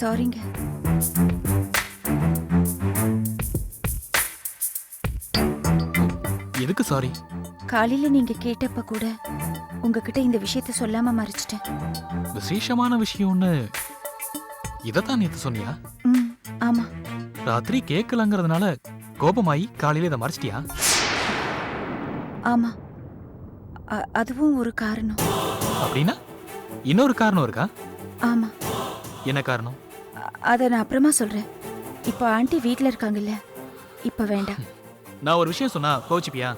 சாரிங்க. எதுக்கு சாரி? காலையில நீங்க கேட்டப்ப கூட உங்ககிட்ட இந்த விஷயத்த சொல்லாம மறைச்சிட்டேன். விசேஷமான விஷயம்னு இதத்தான் நேத்து சொன்னியா? ஆமா. ராத்திரி கேட்கலங்கிறதுனால கோபமாயி காலையில இதை மறைச்சிட்டியா? ஆமா, அதுவும் ஒரு காரணம். அப்படின்னா இன்னொரு காரணம் இருக்கா? ஆமா. என்ன காரணம்? அத நான் அப்புறமா சொல்றேன். இப்ப ஆண்டி வீட்ல இருக்காங்கல்ல, இப்ப வேண்டாம். நான் ஒரு விஷயம் சொன்னா கோச்சிப்பியா?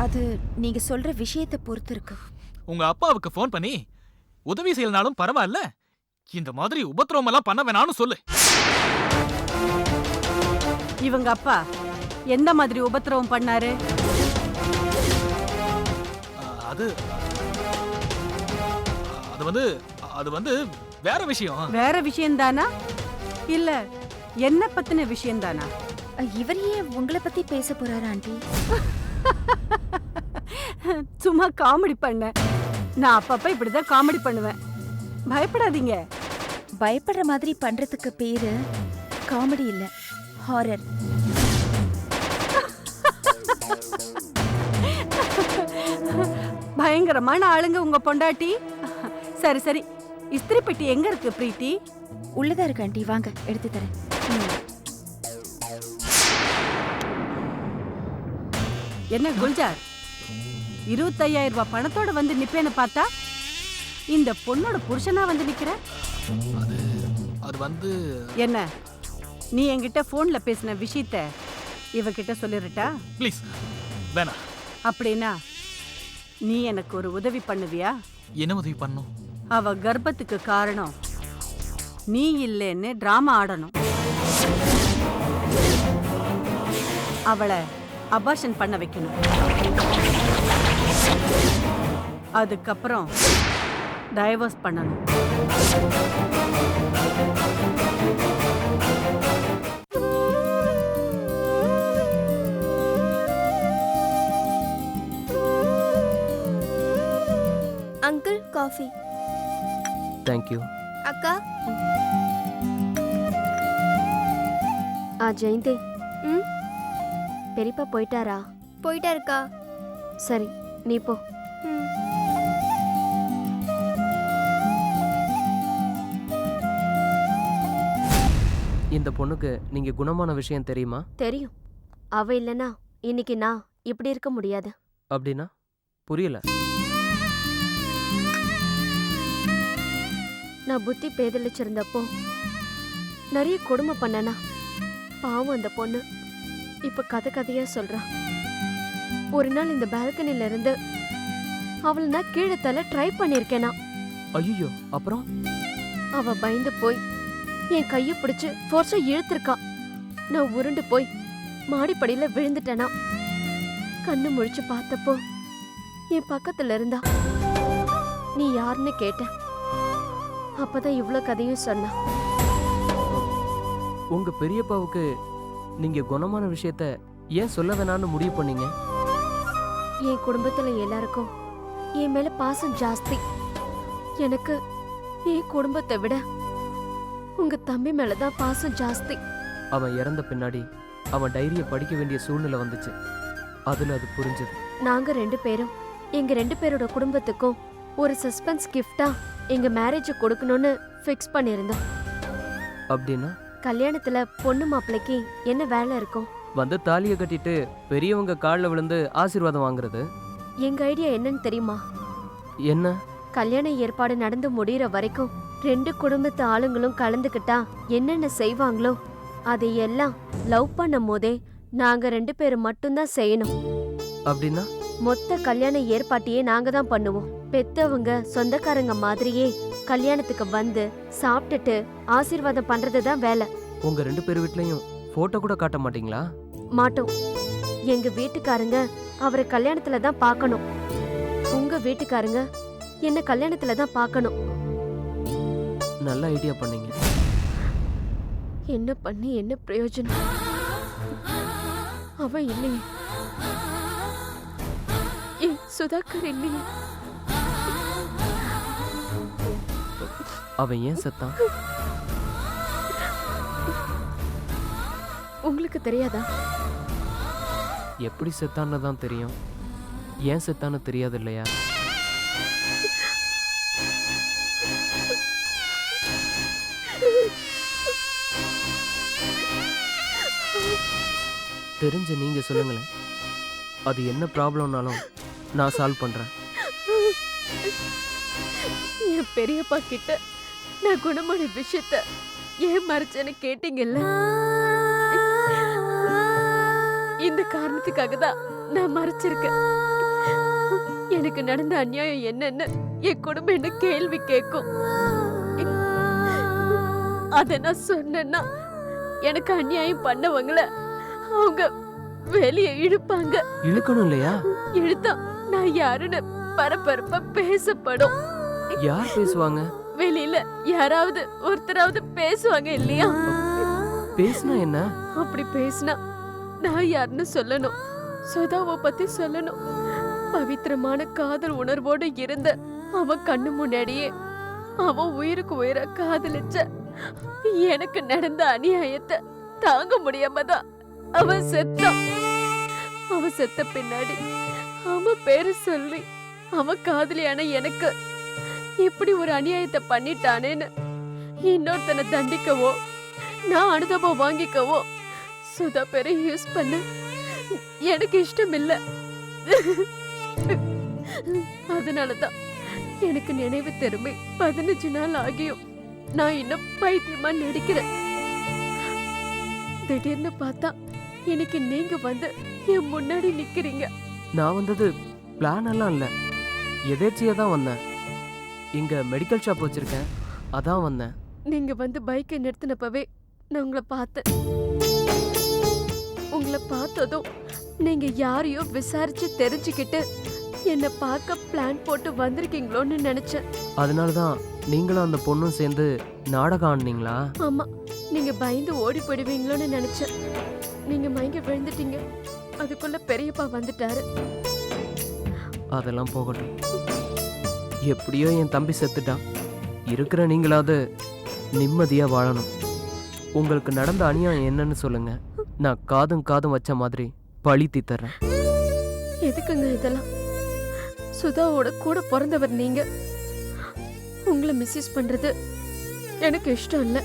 அது நீங்க சொல்ற விஷயத்தை பொறுத்து இருக்கு. உங்க அப்பாவுக்கு ஃபோன் பண்ணி உதவி செய்யலனாலும் பரவாயில்ல, இந்த மாதிரி உபத்திரவம் எல்லாம் பண்ண வேணாம்னு சொல்லு. இவங்க அப்பா எந்த மாதிரி உபத்திரவம் பண்ணாரு? அது அது வந்து அது வந்து வேற விஷயம். வேற விஷயம் தானா இல்ல என்ன பத்தின விஷயம் தானா? இவர் ஏன் உங்களை பத்தி பேச போறாரு ஆண்டி? சும்மா காமெடி பண்ண. நான் அப்பப்ப இப்படிதான் காமெடி பண்ணுவேன். பயப்படாதீங்க. பயப்படுற மாதிரி பண்றதுக்கு பேரு காமெடி இல்ல, ஹாரர். பயங்கரமான ஆளுங்க உங்க பொண்டாட்டி. சரி சரி, இஸ்திரி பெட்டி எங்க இருக்கு பிரீத்தி? உள்ளதா இருக்கு ஆண்டி, வாங்க எடுத்து தரேன். என்ன குல்ஜார், 25,000 ரூபாய் பணத்தோட வந்து நிப்பேன்னு பார்த்தா இந்த பொண்ணோட புருஷனா வந்து நிக்கிற? அது அது வந்து என்ன, நீ என்கிட்ட போன்ல பேசின விஷயத்த இவகிட்ட சொல்லிருட்டா? ப்ளீஸ் வேணா. அப்படின்னா நீ எனக்கு ஒரு உதவி பண்ணுவியா? என்ன உதவி பண்ணும்? அவ கர்ப்பத்துக்கு காரணம் நீ இல்லைன்னு டிராமா ஆடணும். அவளை அபார்ஷன் பண்ண வைக்கணும். அதுக்கப்புறம் டைவர்ஸ் பண்ணணும். Uncle coffee. தேங்க்யூ. அக்கா. ஜெயந்தி, பெரியப்பா போயிட்டாரா? போயிட்டாருக்கா. சரி, நீ போ. இந்த பொண்ணுக்கு நீங்க குணமான விஷயம் தெரியுமா? தெரியும். அவ இல்லனா இன்னைக்கு நான் இப்படி இருக்க முடியாது. அப்படின்னா புரியல. நான் புத்தி பேதலிச்சிருந்தப்போ நிறைய கொடுமை பண்ணனா. பாவம் அந்த பொண்ணு இப்ப கதை கதையா சொல்றா. ஒரு நாள் இந்த பால்கனில இருந்து அவளை நான் கீழே தள்ள ட்ரை பண்ணிருக்கேனா. ஐயோ, அப்புறம்? அவ பயந்து போய் என் கைய பிடிச்சு ஃபோர்ஸா இழுத்திருக்கா. நான் உருண்டு போய் மாடிப்படியில விழுந்துட்டேனா. கண்ணு முழிச்சு பார்த்தப்போ என் பக்கத்துல இருந்தா. நீ யாருன்னு கேட்ட. அப்பதான் இவ்ளோ கதையும் சொன்னா. உங்க பெரியப்பாவுக்கு நீங்க குணமான விஷயத்த ஏன் சொல்ல வேணாம்னு முடிவு பண்ணீங்க? என் குடும்பத்துல எல்லாருக்கும் என் மேல பாசம் ஜாஸ்தி. எனக்கு என் குடும்பத்தை விட உங்க தம்பி மேலதான் பாசம் ஜாஸ்தி. அவன் இறந்த பின்னாடி அவன் டைரியை படிக்க வேண்டிய சூழ்நிலை வந்துச்சு. அதுல அது புரிஞ்சது. நாங்க 2 பேரும் எங்க 2 பேரோட குடும்பத்துக்கும் ஒரு சஸ்பென்ஸ் கிஃப்டா எங்க மேரேஜ் கொடுக்கணும்னு ஃபிக்ஸ் பண்ணிருந்தோம். அப்படின்னா கல்யாணத்துல பொண்ணு மாப்பிள்ளைக்கு என்ன வேலை இருக்கும்? வந்து தாலியை கட்டிட்டு பெரியவங்க காலில் விழுந்து ஆசீர்வாதம் வாங்குறது. எங்க ஐடியா என்னன்னு தெரியுமா? என்ன? கல்யாண ஏற்பாடு நடந்து முடியற வரைக்கும் 2 குடும்பத்து ஆளுங்களும் கலந்துக்கிட்டா என்னென்ன செய்வாங்களோ அதையெல்லாம் லவ் பண்ணும் போதே நாங்க 2 பேரும் மட்டும்தான் செய்யணும். அப்படின்னா மொத்த கல்யாண ஏற்பாட்டையே நாங்க தான் பண்ணுவோம். பெத்தவங்க சொந்தக்காரங்க மாதிரியே கல்யாணத்துக்கு வந்து சாப்பிட்டுட்டு ஆசீர்வாதம் பண்றதுதான் வேலை. உங்க 2 பேர் வீட்லயும் போட்டோ கூட காட்ட மாட்டீங்களா? மாட்டோம். எங்க வீட்டுக்காரங்க அவரை கல்யாணத்துல தான் பார்க்கணும். உங்க வீட்டுக்காரங்க என்ன கல்யாணத்துல தான் பார்க்கணும். நல்ல ஐடியா பண்ணீங்க. என்ன பண்ணி என்ன பிரயோஜனம்? அவன் இல்லையே, சுதாகர் இல்லையே. அவன் ஏன் செத்தான்? உங்களுக்கு தெரியாதா? எப்படி செத்தான்னு தான் தெரியும், ஏன் செத்தான்னு தெரியாது இல்லையா? தெரிஞ்ச நீங்க சொல்லுங்களேன், அது என்ன ப்ராப்ளம்னாலும் நான் சால்வ் பண்றேன். என் பெரியப்பா கிட்ட நான் குணமான விஷயத்த ஏன் மறைச்சேன்னு கேட்டீங்கல்ல, இந்த காரணத்துக்காக தான் நான் மறைச்சிருக்கேன். எனக்கு நடந்த அநியாயம் என்னன்னு என் குடும்பம் என்ன கேள்வி கேட்கும். அத நான் சொன்னேன்னா எனக்கு அநியாயம் பண்ணவங்கள அவங்க வெளியே இழுப்பாங்க. இழுக்கணும் இல்லையா? இழுத்தா நான் யாருன்னு பரபரப்பா பேசப்படும். யார் பேசுவாங்க? வெளியில யாராவது ஒருத்தராவது பேசுவாங்க இல்லையா? பேசினா என்ன? அப்படி பேசினா நான் யாருன்னு சொல்லணும், சுதாவை பத்தி சொல்லணும். பவித்திரமான காதல் உணர்வோடு இருந்த அவன் கண்ணு முன்னாடியே அவன் உயிருக்கு உயிரா காதலிச்ச எனக்கு நடந்த அநியாயத்தை தாங்க முடியாம தான் அவன் செத்தான். அவன் செத்த பின்னாடி அவன் பேரு சொல்லி அவன் காதலியான எனக்கு இப்படி ஒரு அநியாயத்தை பண்ணிட்டானேன்னு இன்னொருத்தனை தண்டிக்கவோ நான் அனுதாபம் வாங்கிக்கவோ சுதா பேரை யூஸ் பண்ண எனக்கு இஷ்டம் இல்ல. அதனாலதான் எனக்கு நினைவு திரும்பி 15 நாள் ஆகியும் நான் இன்னும் பைத்தியமா நடிக்கிறேன். திடீர்னு பார்த்தா இன்னைக்கு நீங்க வந்து என் முன்னாடி நிக்கிறீங்க. நான் வந்தது பிளான் எல்லாம் இல்ல, எதேர்ச்சியா தான் வந்தேன். இங்க மெடிக்கல் ஷாப் வச்சிருக்கேன், அதான் வந்தேன். நீங்க வந்து பைக்கை நிறுத்தினப்பவே நான் உங்களை பார்த்தேன். உங்களை பார்த்ததும் நீங்க யாரையோ விசாரிச்சு தெரிஞ்சுக்கிட்டு என்ன பார்க்க பிளான் போட்டு வந்திருக்கீங்களோன்னு நினைச்சேன். அதனாலதான் நீங்களும் அந்த பொண்ணும் சேர்ந்து நாடகம் ஆடுனீங்களா? ஆமா, நீங்க பயந்து ஓடி போயிடுவீங்களோன்னு நினைச்சேன். நீங்க மயங்க விழுந்துட்டீங்க. அதுக்குள்ள பெரியப்பா வந்துட்டாரு. அதெல்லாம் போகட்டும், எப்படியோ என் தம்பி செத்துட்டான். இருக்கிற நீங்களாவது நிம்மதியா வாழணும். உங்களுக்கு நடந்த அநியாயம் என்னன்னு சொல்லுங்க, நான் காதும் காதும் வச்ச மாதிரி பழி தீர்த்தர்றேன். எதுக்குங்க இதெல்லாம்? சுதாவோட கூட பிறந்தவர் நீங்க. உங்களை மிஸ்யூஸ் பண்றது எனக்கு இஷ்டம் இல்ல.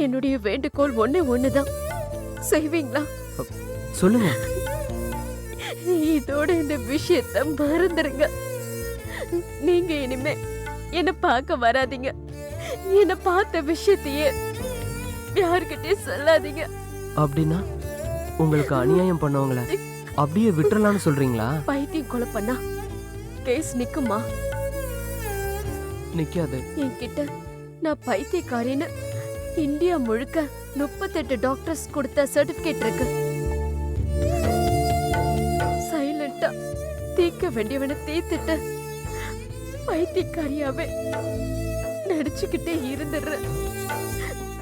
என்னுடைய வேண்டுகோள் ஒண்ணுதான், செய்வீங்களா? சொல்லுங்க. இதோட இந்த விஷயத்த மறந்துருங்க. நீங்க இனிமே என்ன பார்க்க வராதீங்க. என்ன பார்த்த விஷயத்தையே யாருக்கிட்டே சொல்லாதீங்க. அப்படின்னா உங்களுக்கு அநியாயம் பண்ணவங்கள அப்படியே விட்டுறலாம்னு சொல்றீங்களா? பைத்தியம் கொலை பண்ணா கேஸ் நிக்குமா? நிக்காது. என்கிட்ட நான் பைத்தியக்காரின்னு இந்தியா முழுக்க 38 டாக்டர்ஸ் கொடுத்த சர்டிபிகேட் இருக்கு. சைலண்டா தீர்க்க வேண்டியவனை தீர்த்துட்டு பைத்தியக்காரியாவே நடிச்சுக்கிட்டே இருந்துடுறேன்.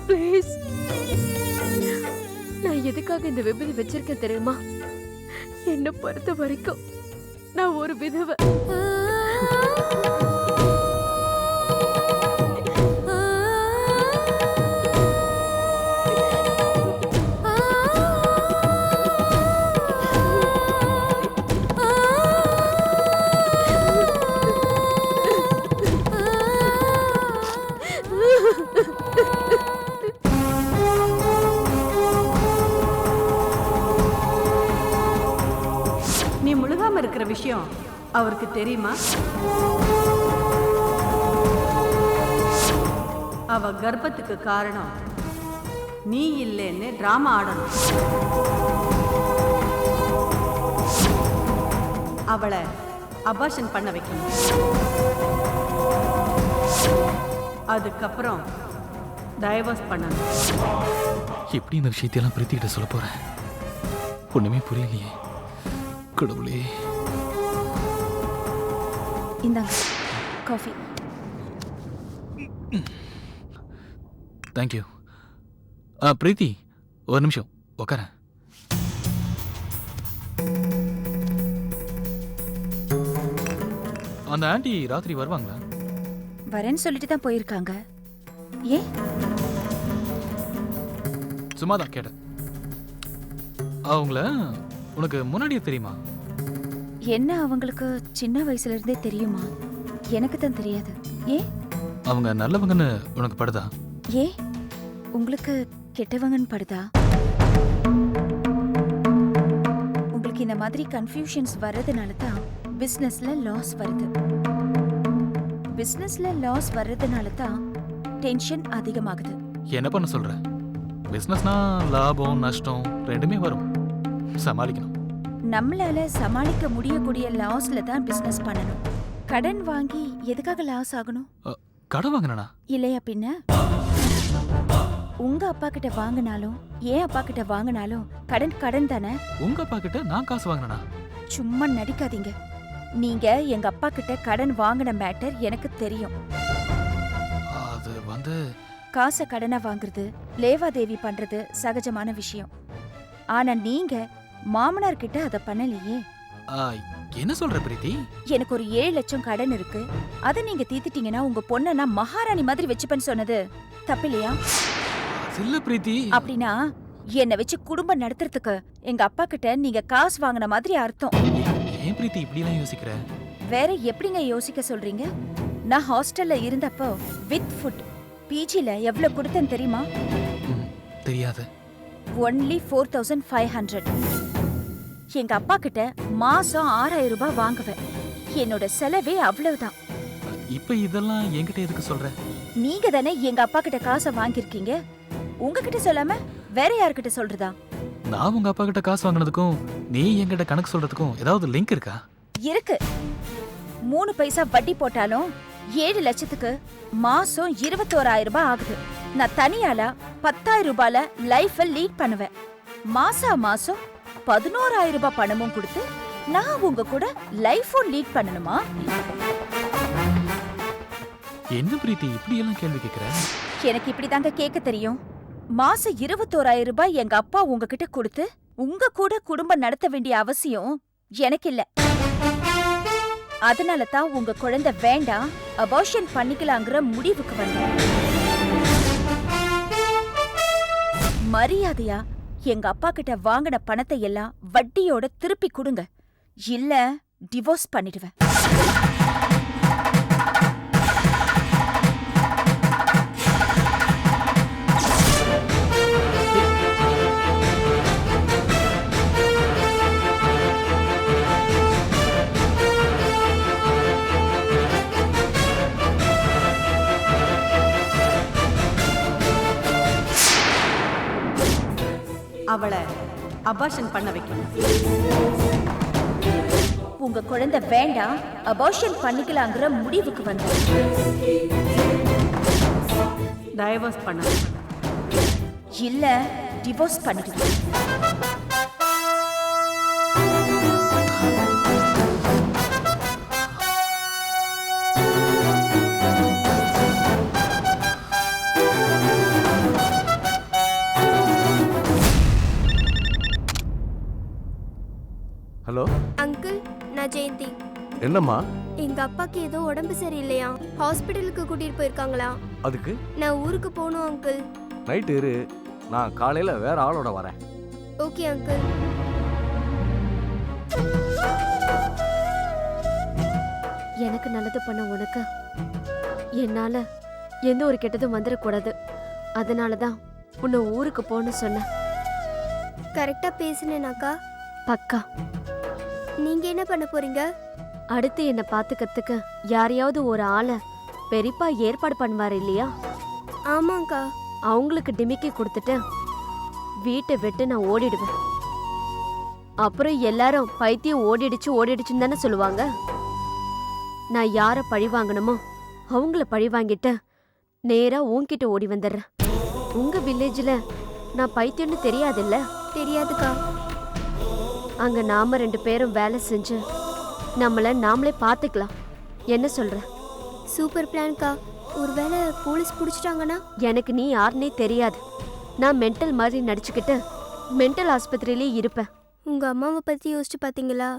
ப்ளீஸ். நான் எதுக்காக இந்த விபதி வச்சிருக்கேன் தெரியுமா? என்ன பொறுத்த வரைக்கும் நான் ஒரு விதவை. நீ முழுகாம இருக்கிற விஷயம் அவருக்கு தெரியுமா? அவ கர்ப்பத்துக்கு காரணம் நீ இல்லைன்னு டிராமா ஆடணும். அவளை அபார்ஷன் பண்ண வைக்கணும். அதுக்கப்புறம் டைவர்ஸ் பண்ணணும். எப்படி இந்த விஷயத்தையெல்லாம் பிரீத்திக்கிட்ட சொல்ல போறேன்? ஒண்ணுமே புரியலையே. கடவுளே. இந்தாங்க காஃபி. தேங்க்யூ. பிரீத்தி, ஒரு நிமிஷம் உட்கார. அந்த ஆண்டி ராத்திரி வருவாங்களா? வரேன்னு சொல்லிட்டு தான் போயிருக்காங்க. ஏன்? சும்மாதான் கேட்டேன். அவங்கள உனக்கு முன்னாடியே தெரியுமா? என்ன அவங்களுக்கு சின்ன வயசுல இருந்தே தெரியுமா? எனக்கு தான் தெரியாது. ஏ அவங்க நல்லவங்கன்னு உனக்கு படுதா? ஏ உங்களுக்கு கெட்டவங்கன்னு படுதா? உங்களுக்கு இந்த மாதிரி கன்ஃபியூஷன்ஸ் வர்றதுனால தான் பிசினஸ்ல லாஸ் வருது. பிசினஸ்ல லாஸ் வர்றதுனால தான் டென்ஷன் அதிகமாகுது. என்ன பண்ண சொல்ற? பிசினஸ்னா லாபம் நஷ்டம் ரெண்டுமே வரும், சமாளிக்கணும். நம்மளால சமாளிக்க முடியக்கூடிய லாஸ்ல தான் பிசினஸ் பண்ணணும். கடன் வாங்கி எதுக்காக லாஸ் ஆகணும்? கடன் வாங்கினா இல்லையா பின்ன? உங்க அப்பா கிட்ட வாங்கினாலும் ஏன் அப்பா கிட்ட வாங்கினாலும் கடன் கடன் தானே. உங்க அப்பா கிட்ட நான் காசு வாங்கினா? சும்மா நடிக்காதீங்க. நீங்க எங்க அப்பா கிட்ட கடன் வாங்கின மேட்டர் எனக்கு தெரியும். அது வந்து காசை கடனா வாங்குறது லேவாதேவி பண்றது சகஜமான விஷயம். ஆனா நீங்க மாமனார் கிட்ட அத பண்ணலையே. என்ன சொல்ற பிரீத்தி? எனக்கு ஒரு 7 லட்சம் கடன் இருக்கு. அத நீங்க தீத்துட்டீங்கன்னா உங்க பொண்ண நான் மகாராணி மாதிரி வச்சுப்பேன்னு சொன்னது தப்பில்லையா? இல்ல பிரீத்தி. அப்படின்னா என்ன வச்சு குடும்பம் நடத்துறதுக்கு எங்க அப்பா கிட்ட நீங்க காசு வாங்கின மாதிரி அர்த்தம். ஏன் பிரீத்தி இப்படி எல்லாம் யோசிக்கிற? வேற எப்படிங்க யோசிக்க சொல்றீங்க? நான் ஹாஸ்டல்ல இருந்தப்போ வித் ஃபுட் பிஜில எவ்வளவு கொடுத்தேன் தெரியுமா? தெரியாது. ஒன்லி 4500. எங்க அப்பா கிட்ட மாசம் 6000 ரூபாய் வாங்குவேன். என்னோட செலவே அவ்வளவுதான். இப்ப இதெல்லாம் என்கிட்ட எதுக்கு சொல்ற? நீங்க தானே எங்க அப்பா கிட்ட காசை வாங்கிருக்கீங்க. உங்ககிட்ட சொல்லாம வேற யார்கிட்ட சொல்றதா? நான் உங்க அப்பா கிட்ட காசு வாங்கினதுக்கும் நீ என்கிட்ட கணக்கு சொல்றதுக்கும் ஏதாவது லிங்க் இருக்கா? இருக்கு. 3 பைசா வட்டி போட்டாலும் 7 லட்சத்துக்கு மாசம் 21000 ரூபாய் ஆகுது. நான் தனியால 10000 ரூபாயில லைஃப லீட் பண்ணுவேன். மாசம் 11000 ரூபாய் பணமும் கொடுத்து நான் உங்க கூட லைஃபும் லீட் பண்ணணுமா? என்ன பிரீத்தி இப்படி எல்லாம் கேள்வி கேக்குற? எனக்கு இப்படிதாங்க கேட்க தெரியும். மாசம் 21000 ரூபாய் எங்க அப்பா உங்ககிட்ட கொடுத்து உங்க கூட குடும்பம் நடத்த வேண்டிய அவசியம் எனக்கு இல்ல. அதனால தான் உங்க குழந்தை வேண்டாம், அபார்ஷன் பண்ணிக்கலாங்கிற முடிவுக்கு வந்தேன். மரியாதையா எங்க அப்பா கிட்ட வாங்கின பணத்தை எல்லாம் வட்டியோட திருப்பி கொடுங்க, இல்ல டிவோர்ஸ் பண்ணிடுவேன். அவளை அபார்ஷன் பண்ண வைக்கணும். உங்க குழந்தை வேண்டாம், அபார்ஷன் பண்ணிக்கலாங்கிற முடிவுக்கு வந்தேன். டைவர்ஸ் பண்ண இல்ல டிவோர்ஸ் பண்ணிடுவேன். ஹலோ அங்கிள், நான் ஜெயந்தி. என்னம்மா? எங்க அப்பாக்கு ஏதோ உடம்பு சரியில்லையா, ஹாஸ்பிட்டலுக்கு கூட்டிட்டு போயிருக்காங்களா. அதுக்கு நான் ஊருக்கு போகணும் அங்கிள். நைட்டு இரு, நான் காலையில வேற ஆளோட வரேன். Okay uncle. எனக்கு நல்லது பண்ண உனக்கு என்னால எந்த ஒரு கெட்டதும் வந்துடக்கூடாது. அதனால தான் உன்னை ஊருக்கு போன்னு சொன்னேன். கரெக்டா பேசுனேனாக்கா? பக்கா. நீங்க என்ன பண்ண போறீங்க? அடுத்து என்னை பார்த்துக்கிறதுக்கு யாரையாவது ஒரு ஆளை பெரியப்பா ஏற்பாடு பண்ணுவார் இல்லையா? ஆமாங்கா. அவங்களுக்கு டிமிக்கி கொடுத்துட்டு வீட்டை விட்டு நான் ஓடிடுவேன். அப்புறம் எல்லாரும் பைத்தியம் ஓடிடுச்சுன்னு தானே சொல்லுவாங்க. நான் யாரை பழி வாங்கணுமோ அவங்கள பழி வாங்கிட்டு நேரா உன்கிட்ட ஓடி வந்துடுறேன். உங்க வில்லேஜ்ல நான் பைத்தியம்னு தெரியாதுல்ல? தெரியாதுக்கா. அங்க நாம 2 பேரும் வேலை செஞ்சு நம்மள நாமளே பாத்துக்கலாம். என்ன சொல்ற? சூப்பர் பிளான்க்கா. ஒருவேளை போலீஸ் பிடிச்சிட்டாங்கன்னா? எனக்கு நீ யாருன்னே தெரியாது. நான் மென்டல் மாதிரி நடிச்சுக்கிட்டு மென்டல் ஆஸ்பத்திரியிலே இருப்பேன். உங்க அம்மாவை பத்தி யோசிச்சு பாத்தீங்களா?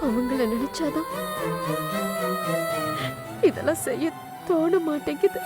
அவங்கள நினைச்சு நினைச்சாதான் இதெல்லாம் செய்ய தோண மாட்டேங்குது.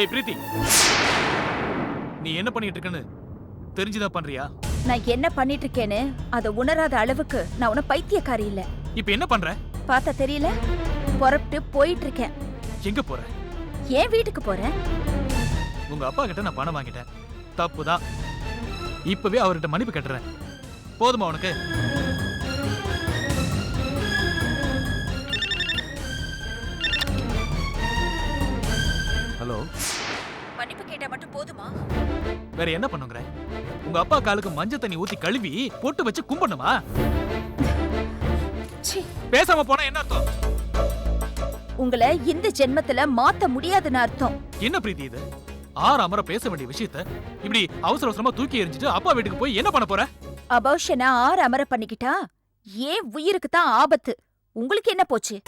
ஏய் பிரீத்தி, நீ என்ன பண்ணிட்டு இருக்கன்னு தெரிஞ்சுதான் பண்றியா? நான் என்ன பண்ணிட்டு இருக்கேன்னு அதை உணராத அளவுக்கு நான் உன பைத்தியக்காரி இல்ல. இப்ப என்ன பண்ற? பார்த்தா தெரியல? புறப்பட்டு போயிட்டு இருக்கேன். எங்க போற? என் வீட்டுக்கு போறேன். உங்க அப்பா கிட்ட நான் பணம் வாங்கிட்டேன், தப்புதான். இப்பவே அவர்கிட்ட மன்னிப்பு கட்டுறேன். போதுமா உனக்கு? ஹலோ, மன்னிப்பு கேட்டா மட்டும் போதுமா? வேற என்ன பண்ணுங்கிற? உங்க அப்பா காலுக்கு மஞ்சள் தண்ணி ஊத்தி கழுவி பொட்டு வச்சு கும்பிடணுமா? ச்சீ, பேசாம போனா என்ன அர்த்தம்? உங்களை இந்த ஜென்மத்துல மாத்த முடியாதுன்னு அர்த்தம். என்ன பிரீத்தி இது? ஆறாமற பேச வேண்டிய விஷயத்த இப்படி அவசர அவசரமா தூக்கி எறிஞ்சிட்டு அப்பா வீட்டுக்கு போய் என்ன பண்ண போற? அபௌஷனா ஆறு அமர பண்ணிக்கிட்டா ஏன் உயிருக்கு தான் ஆபத்து. உங்களுக்கு என்ன போச்சு?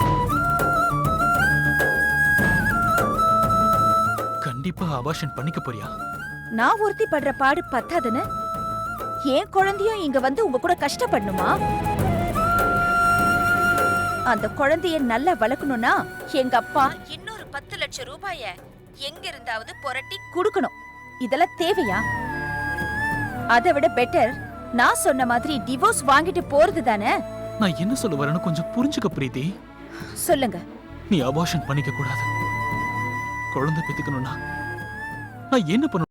கண்டிப்பா அபார்ஷன் பண்ணிக்க போறியா? நான் ஒருத்தி படுற பாடு பத்தாதுன்னு என் குழந்தையும் இங்க வந்து உங்க கூட கஷ்டப்படணுமா? அந்த குழந்தைய நல்லா வளர்க்கணும்னா எங்க அப்பா இன்னொரு 10 லட்சம் ரூபாய எங்க இருந்தாவது புரட்டி கொடுக்கணும். இதெல்லாம் தேவையா? அதை விட பெட்டர் நான் சொன்ன மாதிரி டிவோர்ஸ் வாங்கிட்டு போறது தானே. நான் என்ன சொல்ல வரேன்னு கொஞ்சம் புரிஞ்சுக்க பிரீத்தி. சொல்லுங்க. நீ அபார்ஷன் பண்ணிக்க கூடாது. குழந்தை பெத்துக்கணும்னா நான் என்ன பண்ண